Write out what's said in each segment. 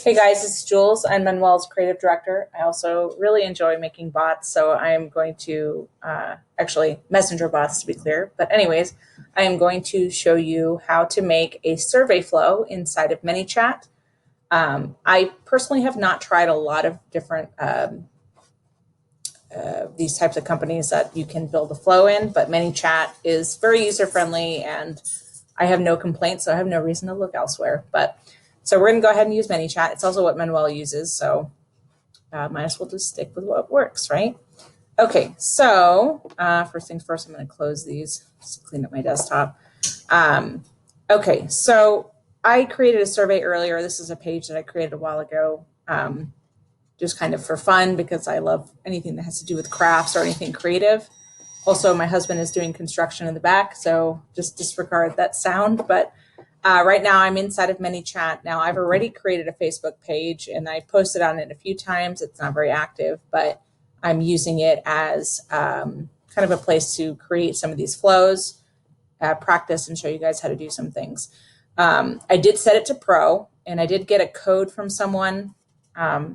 Hey guys, it's Jules. I'm Manuel's creative director. I also really enjoy making bots, so I'm going to actually messenger bots to be clear. But anyways, I am going to show you how to make a survey flow inside of ManyChat. I personally have not tried a lot of different these types of companies that you can build a flow in, but ManyChat is very user friendly and I have no complaints, so I have no reason to look elsewhere. So we're going to go ahead and use ManyChat. It's also what Manuel uses, so might as well just stick with what works, right? Okay, so first things first, I'm going to close these just to clean up my desktop. Okay, so I created a survey earlier. This is a page that I created a while ago, just kind of for fun because I love anything that has to do with crafts or anything creative. Also, my husband is doing construction in the back, so just disregard that sound, but right now I'm inside of ManyChat. Now I've already created a Facebook page and I posted on it a few times. It's not very active, but I'm using it as kind of a place to create some of these flows, practice and show you guys how to do some things. I did set it to Pro and I did get a code from someone to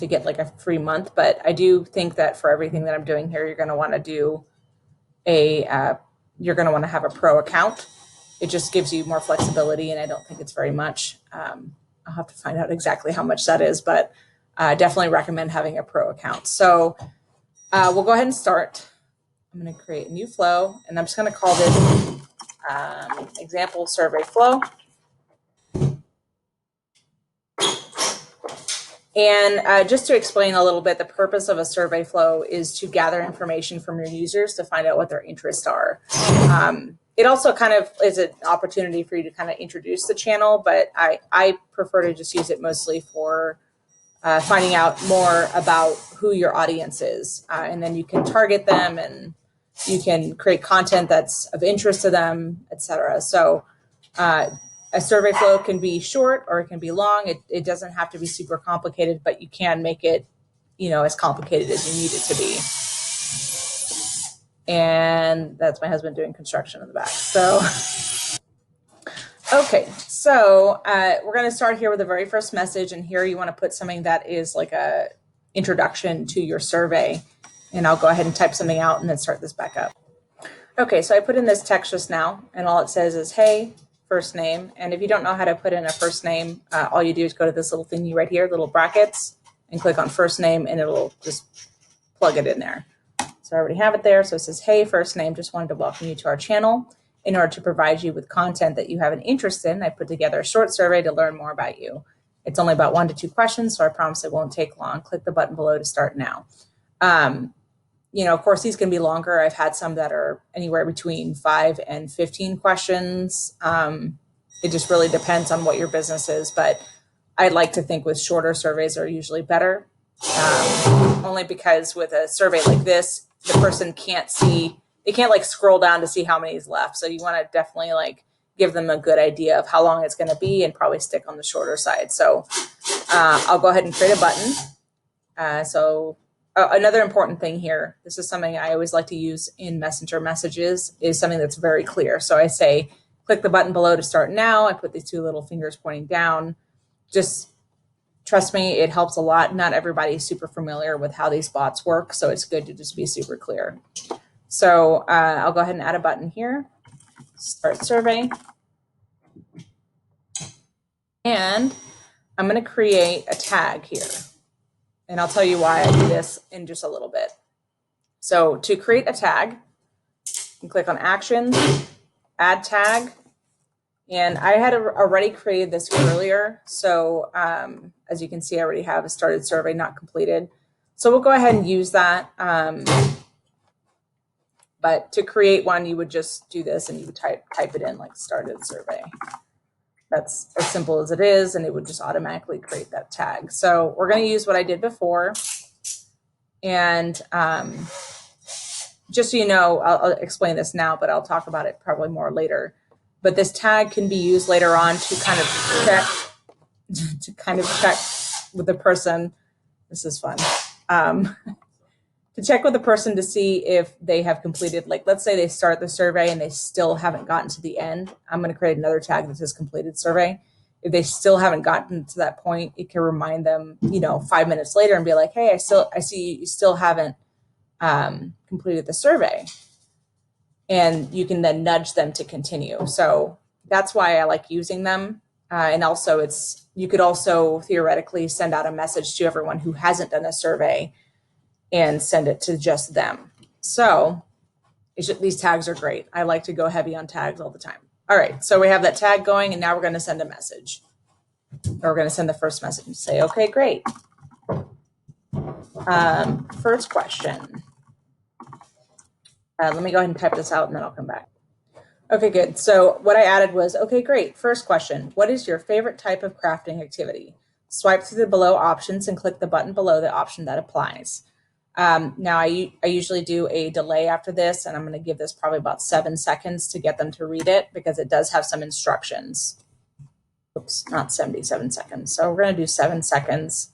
get like a free month, but I do think that for everything that I'm doing here, you're going to want to do you're going to want to have a Pro account. It just gives you more flexibility, and I don't think it's very much. I'll have to find out exactly how much that is, but I definitely recommend having a Pro account. So we'll go ahead and start. I'm going to create a new flow, and I'm just going to call this example survey flow. And just to explain a little bit, the purpose of a survey flow is to gather information from your users to find out what their interests are. It also kind of is an opportunity for you to kind of introduce the channel, but I prefer to just use it mostly for finding out more about who your audience is. And then you can target them and you can create content that's of interest to them, etc. So a survey flow can be short or it can be long. It doesn't have to be super complicated, but you can make it, as complicated as you need it to be. And that's my husband doing construction in the back. So, okay, so we're going to start here with the very first message. And here you want to put something that is like a introduction to your survey. And I'll go ahead and type something out and then start this back up. Okay, so I put in this text just now, and all it says is, hey, first name. And if you don't know how to put in a first name, all you do is go to this little thingy right here, little brackets, and click on first name, and it'll just plug it in there. So I already have it there. So it says, hey, first name, just wanted to welcome you to our channel. In order to provide you with content that you have an interest in, I put together a short survey to learn more about you. It's only about 1 to 2 questions, so I promise it won't take long. Click the button below to start now. Of course, these can be longer. I've had some that are anywhere between 5 and 15 questions. It just really depends on what your business is, but I'd like to think with shorter surveys are usually better, only because with a survey like this, the person can't see, they can't like scroll down to see how many is left. So you want to definitely like give them a good idea of how long it's going to be and probably stick on the shorter side. So I'll go ahead and create a button. Another important thing here, this is something I always like to use in Messenger messages, is something that's very clear. So I say, click the button below to start now. I put these 2 little fingers pointing down. Just trust me, it helps a lot. Not everybody is super familiar with how these bots work, so it's good to just be super clear. So I'll go ahead and add a button here, start survey. And I'm going to create a tag here. And I'll tell you why I do this in just a little bit. So to create a tag, you can click on Actions, Add Tag. And I had already created this earlier. So as you can see, I already have a started survey not completed. So we'll go ahead and use that. But to create one, you would just do this and you would type it in like started survey. That's as simple as it is, and it would just automatically create that tag. So we're going to use what I did before. And just so you know, I'll explain this now, but I'll talk about it probably more later. But this tag can be used later on to kind of check with the person. This is fun. To check with the person to see if they have completed, like, let's say they start the survey and they still haven't gotten to the end. I'm going to create another tag that says completed survey. If they still haven't gotten to that point, it can remind them, 5 minutes later and be like, hey, I see you still haven't completed the survey. And you can then nudge them to continue. So that's why I like using them. And also you could also theoretically send out a message to everyone who hasn't done a survey and send it to just them. So these tags are great. I like to go heavy on tags all the time. All right, so we have that tag going, and now we're going to send a message. Or we're going to send the first message and say, okay, great. First question. Let me go ahead and type this out, and then I'll come back. Okay, good. So what I added was, okay, great. First question, what is your favorite type of crafting activity? Swipe through the below options and click the button below the option that applies. Now I usually do a delay after this, and I'm going to give this probably about 7 seconds to get them to read it because it does have some instructions. Oops, not 77 seconds. So we're going to do 7 seconds.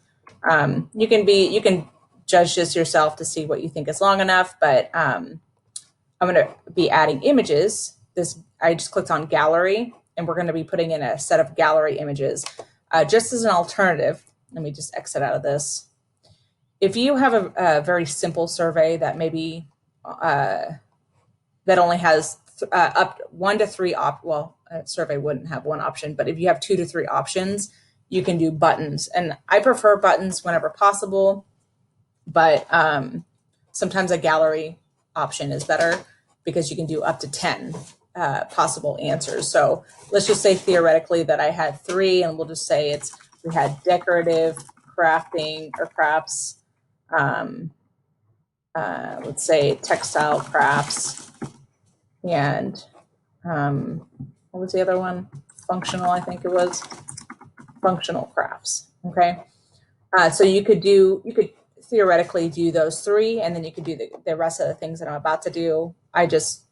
You can judge this yourself to see what you think is long enough, but I'm going to be adding images. I just clicked on gallery, and we're going to be putting in a set of gallery images. Just as an alternative, let me just exit out of this. If you have a very simple survey that maybe that only has up 1 to 3 a survey wouldn't have one option, but if you have 2 to 3 options, you can do buttons. And I prefer buttons whenever possible, but sometimes a gallery option is better because you can do up to 10 possible answers. So let's just say theoretically that I had 3, and we'll just say we had decorative, crafting or crafts, let's say textile crafts, and what was the other one? Functional, I think it was. Functional crafts. Okay. So you could theoretically do those 3, and then you could do the rest of the things that I'm about to do. I just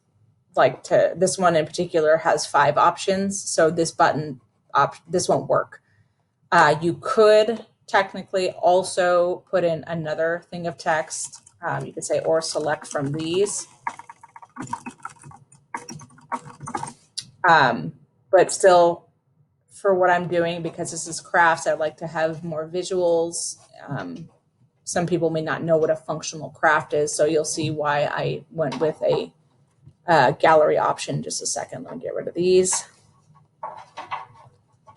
like this one in particular has 5 options. So this button, this won't work. You could technically also put in another thing of text. You could say, or select from these. But still, for what I'm doing, because this is crafts, I like to have more visuals. Some people may not know what a functional craft is, so you'll see why I went with a gallery option. Just a second, let me get rid of these.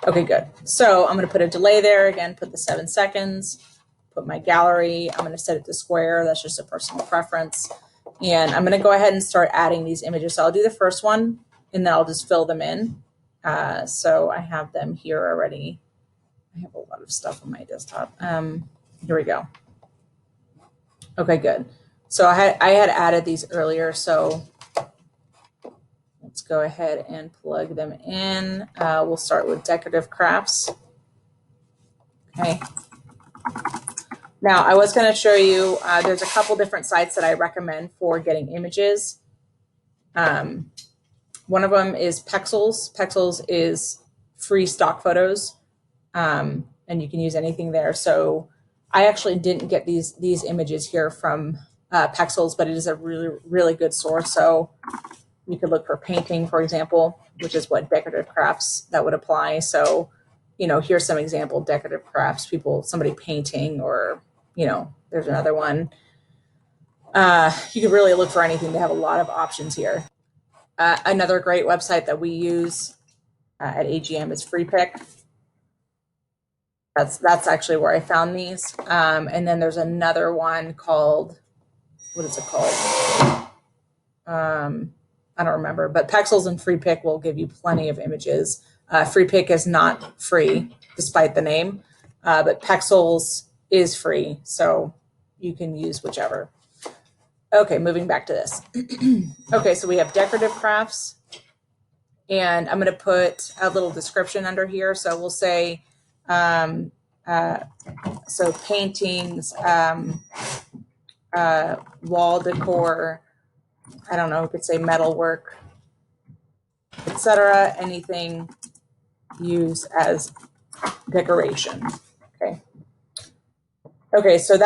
Okay, good. So I'm going to put a delay there again, put the 7 seconds, put my gallery. I'm going to set it to square. That's just a personal preference. And I'm going to go ahead and start adding these images. So I'll do the first one, and then I'll just fill them in. So I have them here already. I have a lot of stuff on my desktop. Here we go. Okay, good. So I had added these earlier, so let's go ahead and plug them in. We'll start with decorative crafts. Okay. Now I was going to show you, there's a couple different sites that I recommend for getting images. One of them is Pexels. Pexels is free stock photos, and you can use anything there. So I actually didn't get these images here from Pexels, but it is a really, really good source. So you could look for painting, for example, which is what decorative crafts that would apply. So, here's some example decorative crafts, somebody painting, or, there's another one. You can really look for anything. They have a lot of options here. Another great website that we use at AGM is FreePick. That's actually where I found these. And then there's another one called, what is it called? I don't remember, but Pexels and FreePick will give you plenty of images. FreePick is not free, despite the name, but Pexels is free, so you can use whichever. Okay, moving back to this. Okay, so we have decorative crafts, and I'm going to put a little description under here. So we'll say, so paintings, wall decor, I don't know, we could say metalwork, etc. Anything used as decoration. Okay, so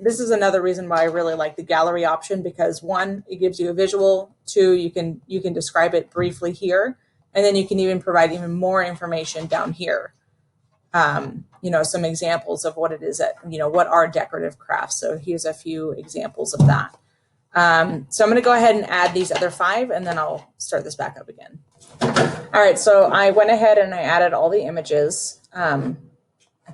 this is another reason why I really like the gallery option, because 1, it gives you a visual. 2, you can describe it briefly here, And then you can even provide even more information down here. You know, some examples of what it is that, you know, what are decorative crafts. So here's a few examples of that. So I'm going to go ahead and add these other 5, and then I'll start this back up again. All right, so I went ahead and I added all the images. I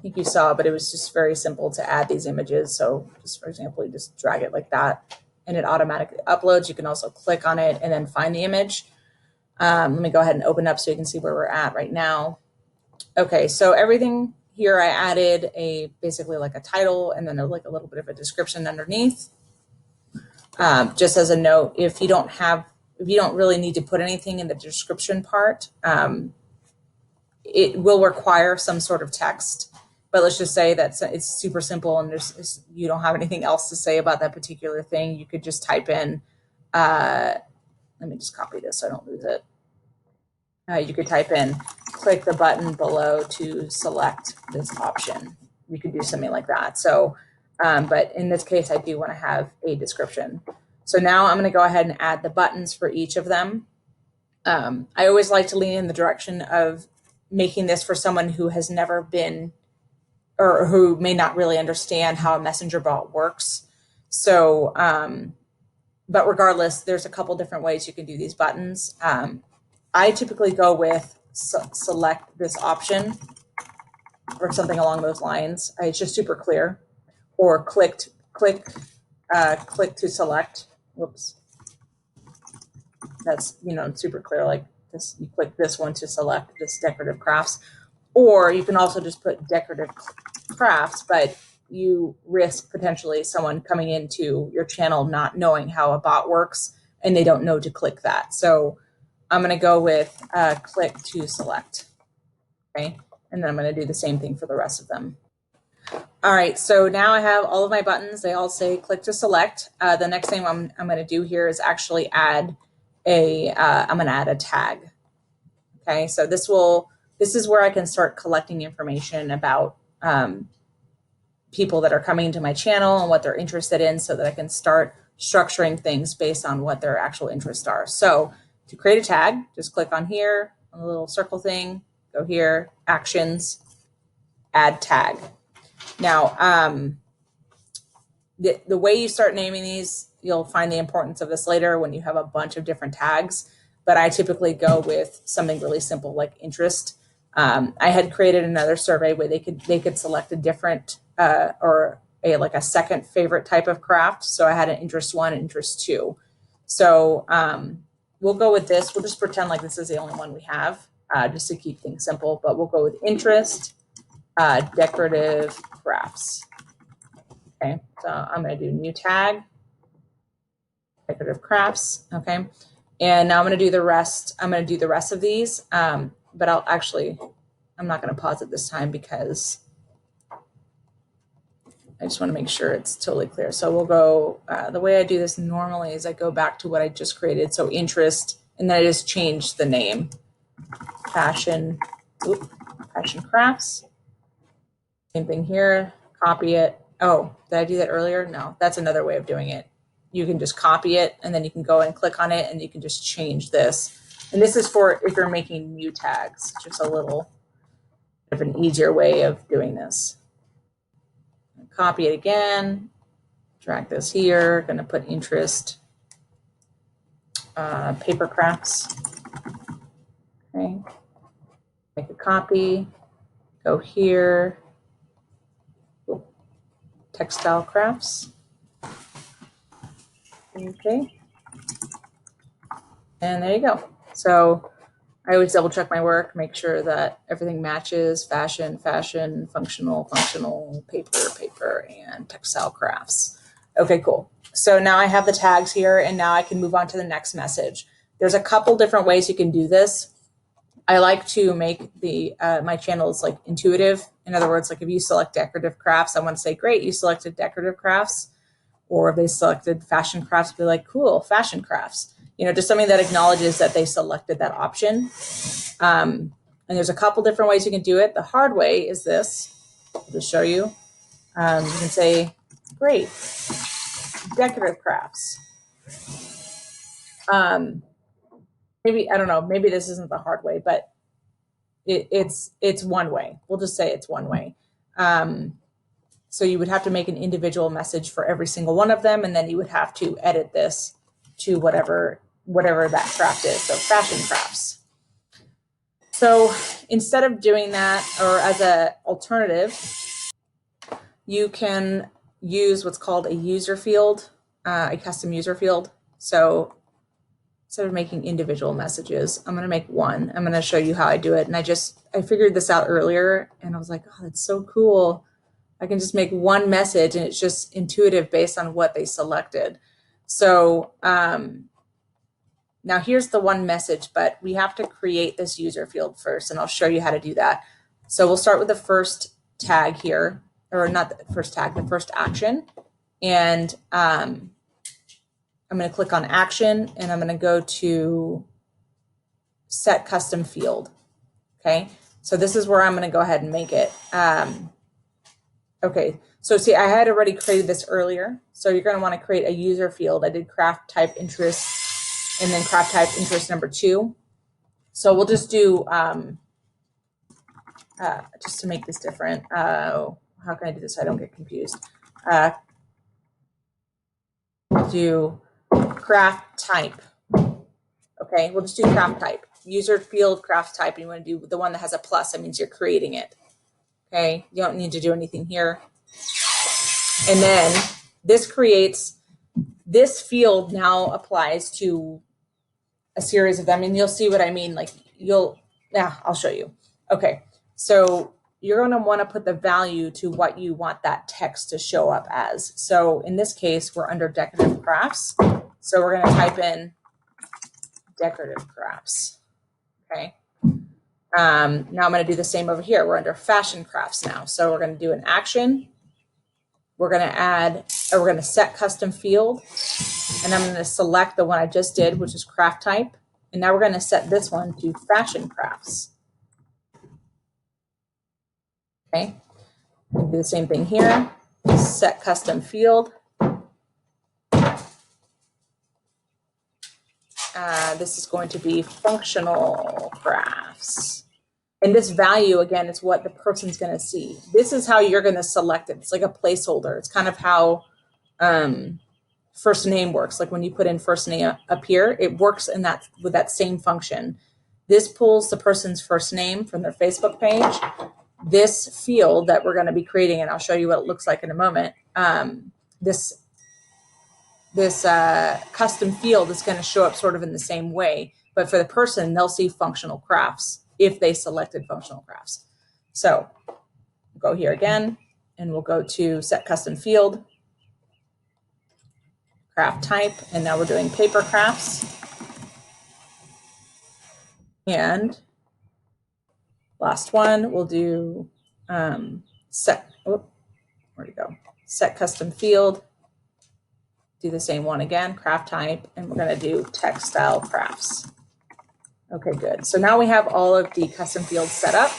think you saw, but it was just very simple to add these images. So just for example, you just drag it like that and it automatically uploads. You can also click on it and then find the image. Let me go ahead and open up so you can see where we're at right now. Okay, so everything here I added basically like a title and then like a little bit of a description underneath. Just as a note, if you don't really need to put anything in the description part, it will require some sort of text. But let's just say that it's super simple and you don't have anything else to say about that particular thing. You could just type in, let me just copy this so I don't lose it. You could type in, click the button below to select this option. You could do something like that. So, but in this case, I do want to have a description. So now I'm going to go ahead and add the buttons for each of them. I always like to lean in the direction of making this for someone who has never been or who may not really understand how a messenger bot works. So, but regardless, there's a couple different ways you can do these buttons. I typically go with select this option or something along those lines. It's just super clear. Or click to select. Whoops. That's, you know, super clear. Like this, you click this one to select this decorative crafts. Or you can also just put decorative crafts, but you risk potentially someone coming into your channel not knowing how a bot works and they don't know to click that. So I'm going to go with click to select. Okay. And then I'm going to do the same thing for the rest of them. All right. So now I have all of my buttons. They all say click to select. The next thing I'm going to do here is actually add I'm going to add a tag. Okay. So this is where I can start collecting information about people that are coming into my channel and what they're interested in so that I can start structuring things based on what their actual interests are. So to create a tag, just click on here, on the little circle thing, go here, actions, add tag. Now, the way you start naming these, you'll find the importance of this later when you have a bunch of different tags, but I typically go with something really simple like interest. I had created another survey where they could select a different or like a second favorite type of craft. So I had an interest 1 and interest 2. So we'll go with this. We'll just pretend like this is the only one we have just to keep things simple, but we'll go with interest, decorative crafts. Okay, so I'm going to do new tag, decorative crafts. Okay, and now I'm going to do the rest. I'm going to do the rest of these, but I'm not going to pause it this time because I just want to make sure it's totally clear. So we'll go, the way I do this normally is I go back to what I just created. So interest, and then I just change the name, passion crafts. Same thing here, copy it. Oh, did I do that earlier? No, that's another way of doing it. You can just copy it and then you can go and click on it and you can just change this. And this is for if you're making new tags, just a little bit of an easier way of doing this. Copy it again, drag this here, gonna put interest, paper crafts. Okay, make a copy, go here, textile crafts. Okay, and there you go. So I always double check my work, make sure that everything matches: fashion, functional, paper, and textile crafts. Okay, cool. So now I have the tags here and now I can move on to the next message. There's a couple different ways you can do this. I like to make my channels like intuitive. In other words, like if you select decorative crafts, I want to say, great, you selected decorative crafts. Or if they selected fashion crafts, be like, cool, fashion crafts. You know, just something that acknowledges that they selected that option. And there's a couple different ways you can do it. The hard way is this. I'll just show you. You can say, great, decorative crafts. maybe, I don't know, maybe this isn't the hard way, but it's one way. We'll just say it's one way. So you would have to make an individual message for every single one of them, and then you would have to edit this to whatever that craft is. So fashion crafts. So instead of doing that, or as an alternative, you can use what's called a user field, a custom user field. So instead of making individual messages, I'm going to make one. I'm going to show you how I do it. And I figured this out earlier, and I was like, oh, that's so cool. I can just make one message, and it's just intuitive based on what they selected. So now here's the one message, but we have to create this user field first, and I'll show you how to do that. So we'll start with the first tag here, or not the first tag, the first action. And I'm going to click on action, and I'm going to go to set custom field. Okay, so this is where I'm going to go ahead and make it. Okay, so see, I had already created this earlier. So you're going to want to create a user field. I did craft type interest and then craft type interest number 2. So we'll just do, just to make this different, how can I do this so I don't get confused? Do craft type. Okay, we'll just do craft type. User field craft type, and you want to do the one that has a plus. That means you're creating it. Okay, you don't need to do anything here. And then this creates, this field now applies to a series of them, and you'll see what I mean. Like I'll show you. Okay, so you're going to want to put the value to what you want that text to show up as. So in this case, we're under decorative crafts. So we're going to type in decorative crafts. Okay. Now I'm going to do the same over here. We're under fashion crafts now. So we're going to do an action. We're going to set custom field, and I'm going to select the one I just did, which is craft type. And now we're going to set this one to fashion crafts. Okay. Do the same thing here. Set custom field. This is going to be functional crafts. And this value, again, is what the person's going to see. This is how you're going to select it. It's like a placeholder. It's kind of how first name works. Like when you put in first name up here, it works in that with that same function. This pulls the person's first name from their Facebook page. This field that we're going to be creating, and I'll show you what it looks like in a moment. This custom field is going to show up sort of in the same way, but for the person, they'll see functional crafts if they selected functional crafts. So we'll go here again, and we'll go to set custom field, craft type, and now we're doing paper crafts. And last one, we'll do set custom field. Do the same one again, craft type, and we're going to do textile crafts. Okay, good. So now we have all of the custom fields set up.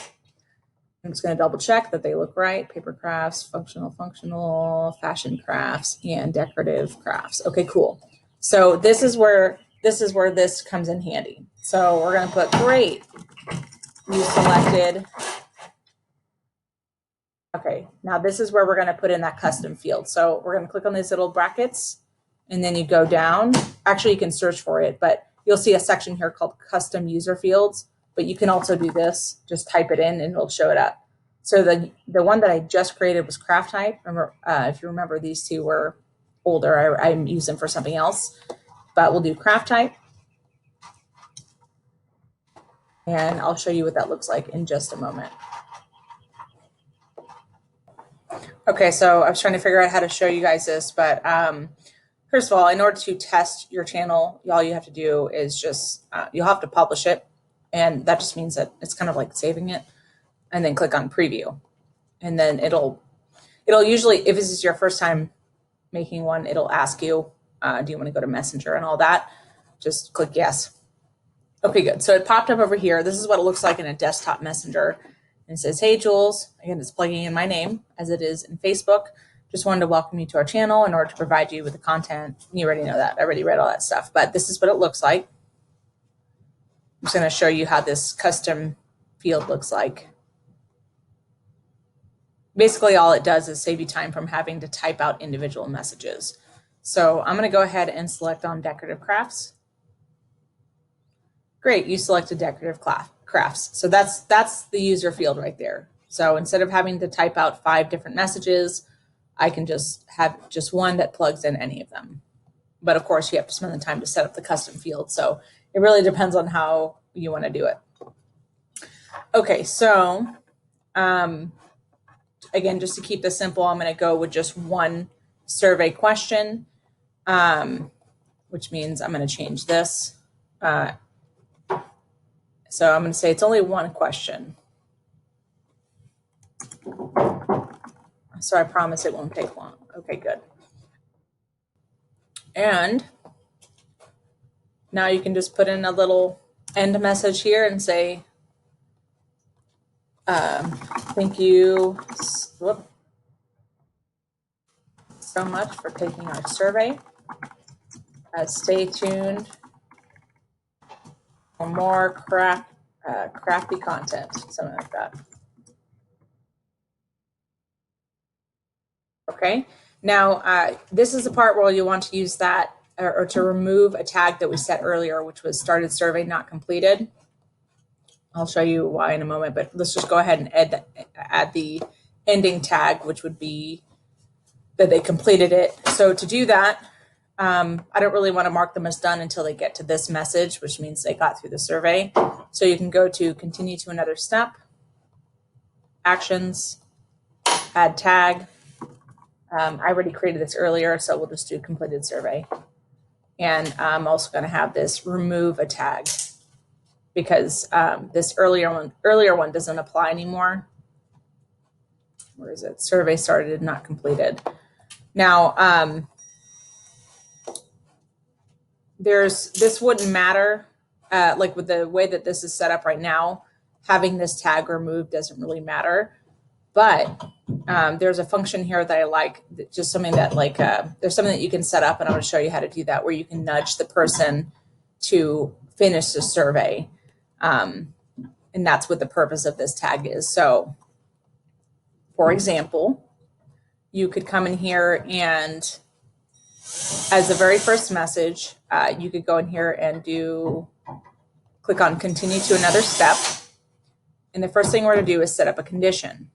I'm just going to double check that they look right. Paper crafts, functional, fashion crafts, and decorative crafts. Okay, cool. So this is where this comes in handy. So we're going to put great. You selected. Okay, now this is where we're going to put in that custom field. So we're going to click on these little brackets, and then you go down. Actually, you can search for it, but you'll see a section here called custom user fields, but you can also do this. Just type it in and it'll show it up. So the one that I just created was craft type. Remember, if you remember, these two were older. I used them for something else, but we'll do craft type. And I'll show you what that looks like in just a moment. Okay, so I was trying to figure out how to show you guys this, but first of all, in order to test your channel, all you have to do is just, you'll have to publish it. And that just means that it's kind of like saving it, and then click on preview. And then it'll usually, if this is your first time making one, it'll ask you, do you want to go to Messenger and all that? Just click yes. Okay, good. So it popped up over here. This is what it looks like in a desktop messenger. And it says, hey, Jules. Again, it's plugging in my name as it is in Facebook. Just wanted to welcome you to our channel in order to provide you with the content. You already know that. I already read all that stuff. But this is what it looks like. I'm just going to show you how this custom field looks like. Basically, all it does is save you time from having to type out individual messages. So I'm going to go ahead and select on decorative crafts. Great, you selected decorative crafts. So that's the user field right there. So instead of having to type out 5 different messages, I can just have just one that plugs in any of them. But of course, you have to spend the time to set up the custom field. So it really depends on how you want to do it. Okay, so again, just to keep this simple, I'm going to go with just one survey question, which means I'm going to change this. So I'm going to say it's only one question. So I promise it won't take long. Okay, good. And now you can just put in a little end message here and say, thank you so much for taking our survey. Stay tuned for more crafty content, something like that. Okay, now this is the part where you want to use that or to remove a tag that we set earlier, which was started survey not completed. I'll show you why in a moment, but let's just go ahead and add the ending tag, which would be that they completed it. So to do that, I don't really want to mark them as done until they get to this message, which means they got through the survey. So you can go to continue to another step, actions, add tag. I already created this earlier, so we'll just do completed survey. And I'm also going to have this remove a tag because this earlier one doesn't apply anymore. Where is it? Survey started, not completed. Now, this wouldn't matter. Like with the way that this is set up right now, having this tag removed doesn't really matter. But there's a function here that I like, just something that there's something that you can set up, and I'm going to show you how to do that, where you can nudge the person to finish the survey. And that's what the purpose of this tag is. So, for example, you could come in here and as the very first message, you could go in here and click on continue to another step. And the first thing we're going to do is set up a condition.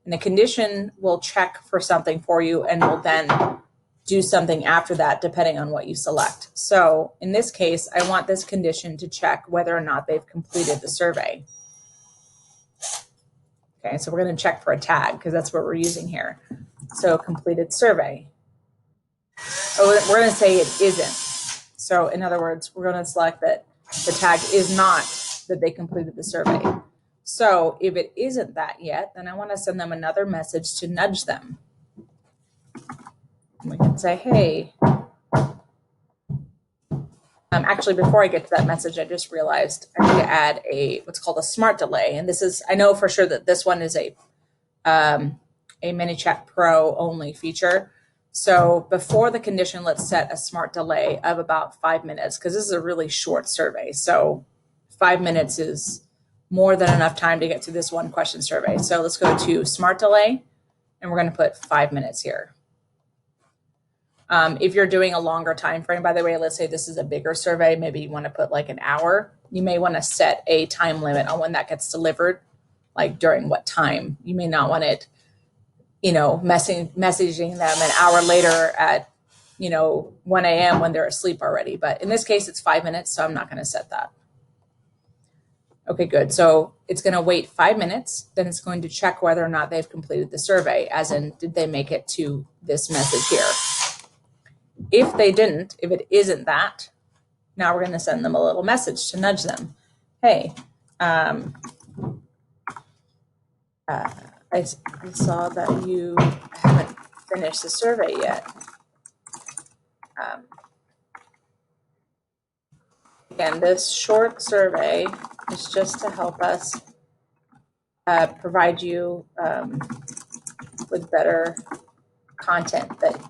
And the condition will check for something for you and will then do something after that, depending on what you select. So in this case, I want this condition to check whether or not they've completed the survey. Okay, so we're going to check for a tag because that's what we're using here. So completed survey. Oh, we're going to say it isn't. So in other words, we're going to select that the tag is not that they completed the survey. So if it isn't that yet, then I want to send them another message to nudge them. And we can say, hey, actually, before I get to that message, I just realized I need to add what's called a smart delay. And this is, I know for sure that this one is a ManyChat Pro only feature. So before the condition, let's set a smart delay of about 5 minutes because this is a really short survey. So 5 minutes is more than enough time to get to this one question survey. So let's go to smart delay and we're going to put 5 minutes here. If you're doing a longer time frame, by the way, let's say this is a bigger survey, maybe you want to put like an hour. You may want to set a time limit on when that gets delivered, like during what time. You may not want it, messaging them an hour later at, 1 a.m. when they're asleep already. But in this case, it's 5 minutes, so I'm not going to set that. Okay, good. So it's going to wait 5 minutes. Then it's going to check whether or not they've completed the survey, as in, did they make it to this message here? If they didn't, if it isn't that, now we're going to send them a little message to nudge them. Hey, I saw that you haven't finished the survey yet. Again, this short survey is just to help us provide you with better content that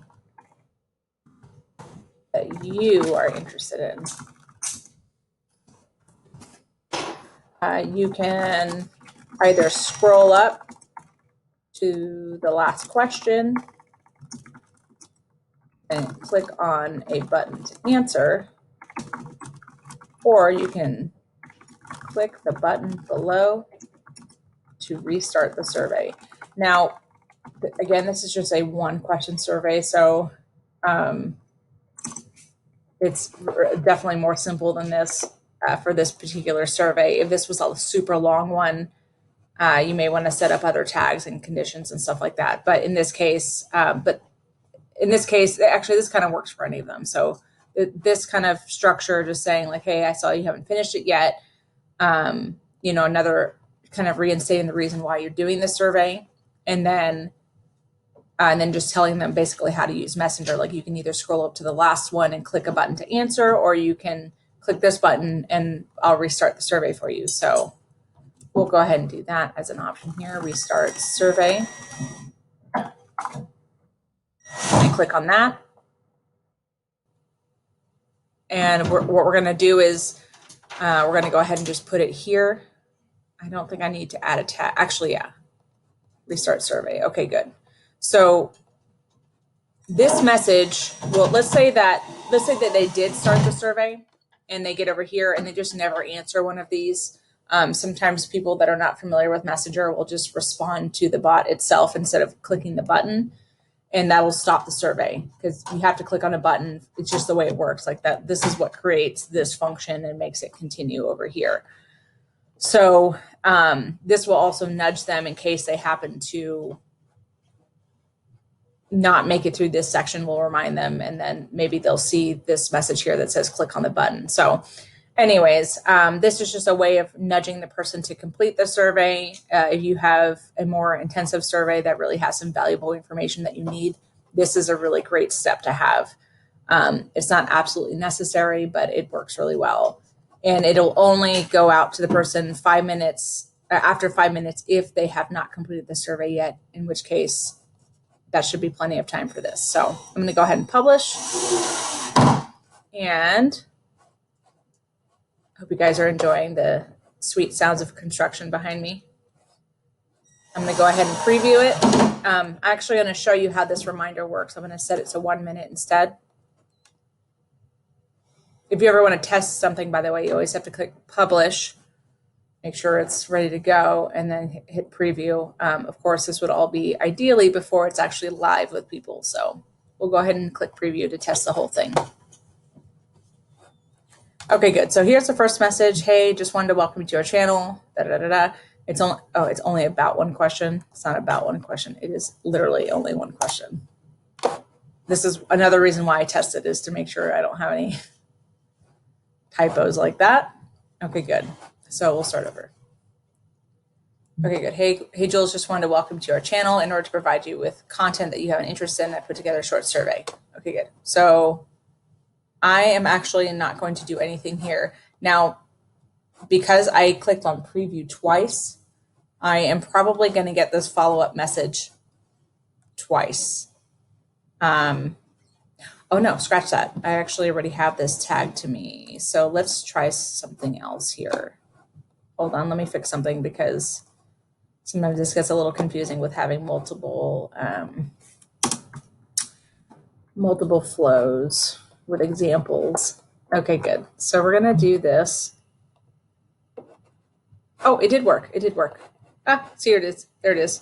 you are interested in. You can either scroll up to the last question and click on a button to answer, or you can click the button below to restart the survey. Now, again, this is just a one question survey, so it's definitely more simple than this for this particular survey. If this was a super long one, you may want to set up other tags and conditions and stuff like that. But in this case, actually, this kind of works for any of them. So this kind of structure, just saying like, hey, I saw you haven't finished it yet. Another kind of reinstating the reason why you're doing this survey, and then just telling them basically how to use Messenger. Like you can either scroll up to the last one and click a button to answer, or you can click this button and I'll restart the survey for you. So we'll go ahead and do that as an option here. Restart survey. And click on that. And what we're going to do is we're going to go ahead and just put it here. I don't think I need to add a tag. Actually, yeah. Restart survey. Okay, good. So this message, well, let's say that they did start the survey and they get over here and they just never answer one of these. Sometimes people that are not familiar with Messenger will just respond to the bot itself instead of clicking the button, and that will stop the survey because you have to click on a button. It's just the way it works like that. This is what creates this function and makes it continue over here. So this will also nudge them in case they happen to not make it through this section. We'll remind them, and then maybe they'll see this message here that says click on the button. So anyways, this is just a way of nudging the person to complete the survey. If you have a more intensive survey that really has some valuable information that you need, this is a really great step to have. It's not absolutely necessary, but it works really well. And it'll only go out to the person 5 minutes, after 5 minutes, if they have not completed the survey yet, in which case that should be plenty of time for this. So I'm going to go ahead and publish. And I hope you guys are enjoying the sweet sounds of construction behind me. I'm going to go ahead and preview it. I'm actually going to show you how this reminder works. I'm going to set it to 1 minute instead. If you ever want to test something, by the way, you always have to click publish, make sure it's ready to go, and then hit preview. Of course, this would all be ideally before it's actually live with people. So we'll go ahead and click preview to test the whole thing. Okay, good. So here's the first message. Hey, just wanted to welcome you to our channel. It's only about one question. It's not about one question. It is literally only one question. This is another reason why I tested, is to make sure I don't have any typos like that. Okay, good. So we'll start over. Okay, good. Hey, Jules, just wanted to welcome you to our channel. In order to provide you with content that you have an interest in, I put together a short survey. Okay, good. So I am actually not going to do anything here. Now, because I clicked on preview twice, I am probably going to get this follow-up message twice. Oh no, scratch that. I actually already have this tagged to me. So let's try something else here. Hold on, let me fix something because sometimes this gets a little confusing with having multiple flows with examples. Okay, good. So we're gonna do this. Oh, it did work. It did work. See, here it is. There it is.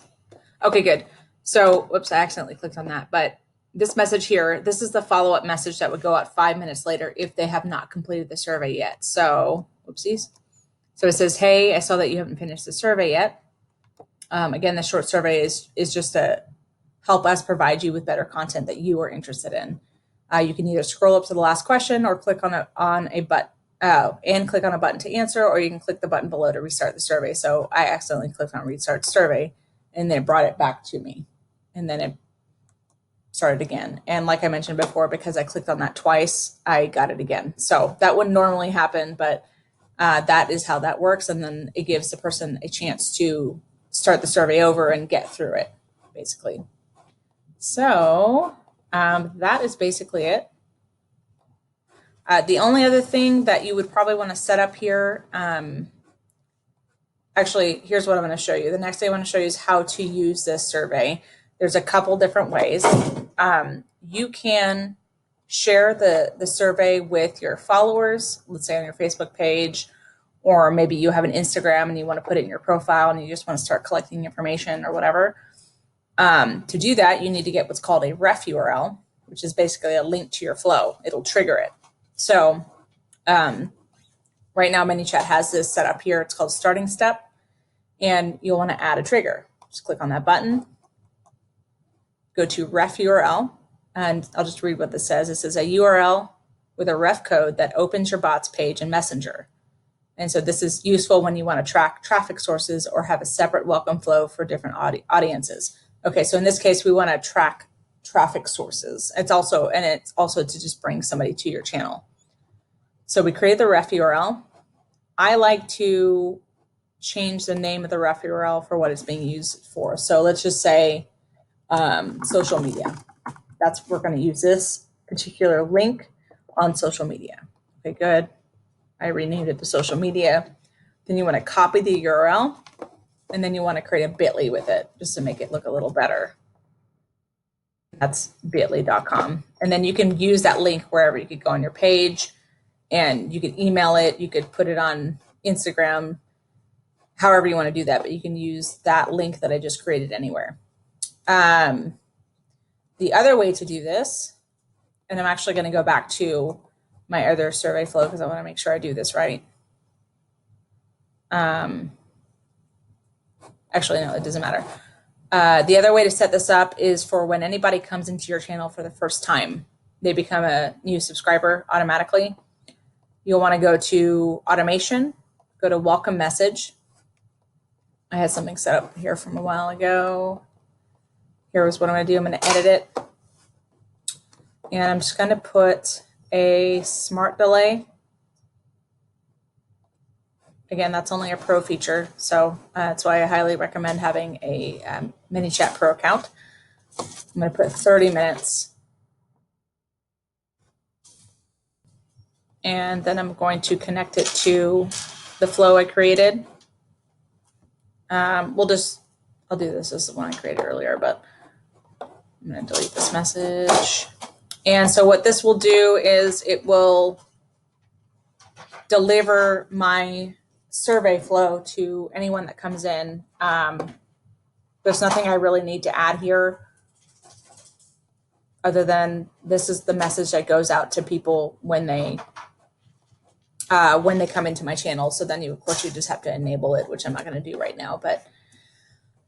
Okay, good. So, whoops, I accidentally clicked on that. But this message here, this is the follow-up message that would go out 5 minutes later if they have not completed the survey yet. So, whoopsies. So it says, hey, I saw that you haven't finished the survey yet. Again, the short survey is just to help us provide you with better content that you are interested in. You can either scroll up to the last question or click on a button and click on a button to answer, or you can click the button below to restart the survey. So I accidentally clicked on restart survey and then it brought it back to me, and then it started again. And like I mentioned before, because I clicked on that twice, I got it again. So that wouldn't normally happen, but that is how that works. And then it gives the person a chance to start the survey over and get through it, basically. So that is basically it. The only other thing that you would probably want to set up here actually, here's what I'm going to show you. The next thing I want to show you is how to use this survey. There's a couple different ways. You can share the survey with your followers, let's say on your Facebook page, or maybe you have an Instagram and you want to put it in your profile and you just want to start collecting information or whatever. To do that, you need to get what's called a ref URL, which is basically a link to your flow. It'll trigger it. So right now, ManyChat has this set up here. It's called starting step, and you'll want to add a trigger. Just click on that button, go to ref URL, and I'll just read what this says. It says a URL with a ref code that opens your bot's page in Messenger. And so this is useful when you want to track traffic sources or have a separate welcome flow for different audiences. Okay, so in this case, we want to track traffic sources. It's also to just bring somebody to your channel. So we create the ref URL. I like to change the name of the ref URL for what it's being used for. So let's just say social media. We're going to use this particular link on social media. Okay, good. I renamed it to social media. Then you want to copy the URL, and then you want to create a bit.ly with it just to make it look a little better. That's bit.ly.com. And then you can use that link wherever. You could go on your page and you could email it. You could put it on Instagram, however you want to do that, but you can use that link that I just created anywhere. The other way to do this, and I'm actually going to go back to my other survey flow because I want to make sure I do this right. Actually, no, it doesn't matter. The other way to set this up is for when anybody comes into your channel for the first time, they become a new subscriber automatically. You'll want to go to automation, go to welcome message. I had something set up here from a while ago. Here was what I'm going to do. I'm going to edit it. And I'm just going to put a smart delay. Again, that's only a pro feature, so that's why I highly recommend having a ManyChat Pro account. I'm going to put 30 minutes. And then I'm going to connect it to the flow I created. I'll do this as the one I created earlier, but I'm going to delete this message. And so what this will do is it will deliver my survey flow to anyone that comes in. There's nothing I really need to add here other than this is the message that goes out to people when they come into my channel. So then of course you just have to enable it, which I'm not going to do right now. But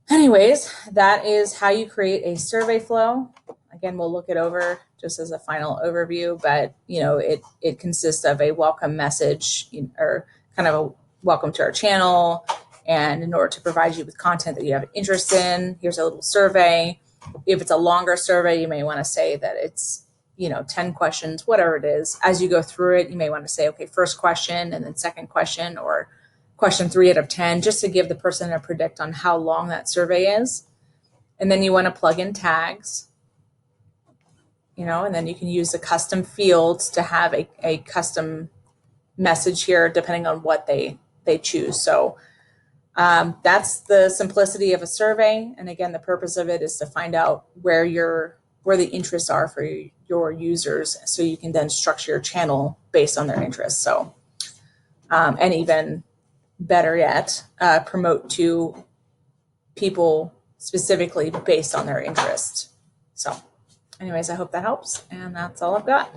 anyways, that is how you create a survey flow. Again, we'll look it over just as a final overview, but it consists of a welcome message or kind of a welcome to our channel. And in order to provide you with content that you have interest in, here's a little survey. If it's a longer survey, you may want to say that it's 10 questions, whatever it is. As you go through it, you may want to say, okay, first question and then second question or question 3 out of 10, just to give the person a predict on how long that survey is. And then you want to plug in tags, and then you can use the custom fields to have a custom message here, depending on what they choose. So that's the simplicity of a survey. And again, the purpose of it is to find out where the interests are for your users, so you can then structure your channel based on their interests. So, and even better yet, promote to people specifically based on their interest. So anyways, I hope that helps. And that's all I've got.